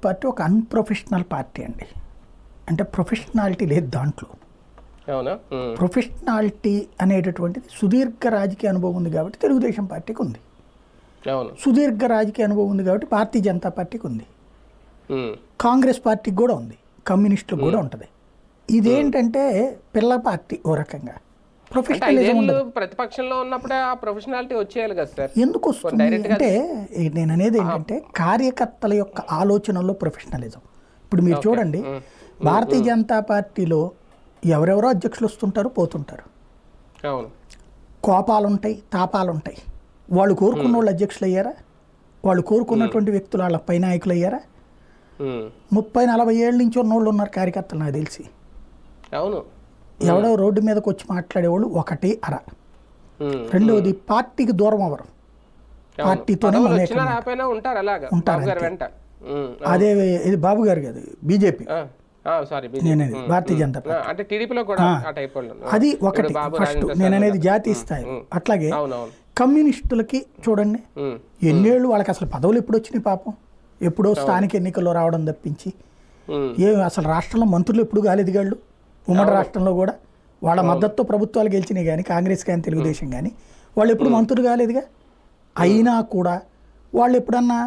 Party ఒక unprofessional party అండి. అంటే ప్రొఫెషనాలిటీ లేదు దాంట్లో. అవునా? ప్రొఫెషనాలిటీ అనేటటువంటిది సుదీర్ఘ రాజకీయ అనుభవం ఉంది కాబట్టి తెలుగుదేశం పార్టీకి ఉంది. అవును. సుదీర్ఘ రాజకీయ అనుభవం ఉంది కాబట్టి భారతీయ జనతా పార్టీకి ఉంది. ఉమ్. కాంగ్రెస్ పార్టీకి కూడా ఉంది. కమ్యూనిస్టులకు కూడా ఉంటుంది. ఇదేంటంటే పిల్ల పార్టీ ఓ రకంగా. అంటే ప్రొఫెషనలిజం 5 ఏళ్ళు ఉండదు. ప్రతిపక్షంలో ఉన్నప్పుడే ఆ ప్రొఫెషనాలిటీ వచ్చేయాలి కదా సార్. ఎందుకు వస్తుంది డైరెక్ట్ గా అంటే నేను అనేది ఏంటంటే కార్యకర్తల యొక్క ఆలోచనలో ప్రొఫెషనలిజం. ఇప్పుడు మీరు చూడండి, భారతీయ జనతా పార్టీలో ఎవరెవరో అధ్యక్షులు వస్తుంటారు పోతుంటారు. అవును. కోపాలు ఉంటాయి, తాపాలు ఉంటాయి. వాళ్ళు కోరుకున్న వాళ్ళు అధ్యక్షులు అయ్యారా? వాళ్ళు కోరుకున్నటువంటి వ్యక్తులు వాళ్ళ పై నాయకులు అయ్యారా? ఉమ్. 30-40 ఏళ్ళ నుంచి ఉన్నోళ్ళు ఉన్నారు కార్యకర్తలు నాకు తెలిసి. అవును. ఎవడో రోడ్డు మీదకి వచ్చి మాట్లాడేవాళ్ళు ఒకటి అర. ఉమ్. రెండవది పార్టీకి దూరం అవ్వరు. అవును. పార్టీతోనే పదవులు మమేకం వచ్చినా రాపోయినా ఉంటారు అలాగా ఉంటారు బాబు గారి అంతే. వెంట. ఉమ్. అదే ఇది బాబు గారు కాదు, బీజేపీ. సారీ నేనేది భారతీయ జనతా పార్టీ. అంటే టీడీపీలో కూడా ఆ టైప్ వాళ్ళు. అది ఒకటి ఇప్పుడు బాబు ఫస్ట్. రాజేంద్ర నేను అనేది ప్రసాద్ జాతీయ స్థాయి. అట్లాగే అవునవును. కమ్యూనిస్టులకి చూడండి, ఉమ్. ఎన్నేళ్ళు వాళ్ళకి అసలు పదవులు ఎప్పుడు వచ్చినాయి పాపం. ఎప్పుడో స్థానిక ఎన్నికల్లో రావడం తప్పించి ఉమ్. అసలు రాష్ట్రంలో మంత్రులు ఎప్పుడు కాలేదు గాళ్ళు. ఉమ్మడి రాష్ట్రంలో కూడా వాళ్ళ మద్దతుతో ప్రభుత్వాలు గెలిచినాయి కానీ కాంగ్రెస్ కానీ తెలుగుదేశం కానీ వాళ్ళు ఎప్పుడు మంత్రులు కాలేదుగా. అయినా కూడా వాళ్ళు ఎప్పుడన్నా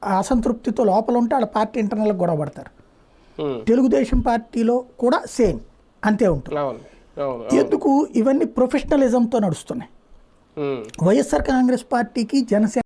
అసంతృప్తితో లోపల ఉంటే వాళ్ళ పార్టీ ఇంటర్నల్గా గొడవ పడతారు. ఉమ్. తెలుగుదేశం పార్టీలో కూడా సేమ్ అంతే ఉంటుంది. అవును. అవును. ఎందుకు ఇవన్నీ ప్రొఫెషనలిజంతో నడుస్తున్నాయి. ఉమ్. వైఎస్ఆర్ కాంగ్రెస్ పార్టీకి జనసేన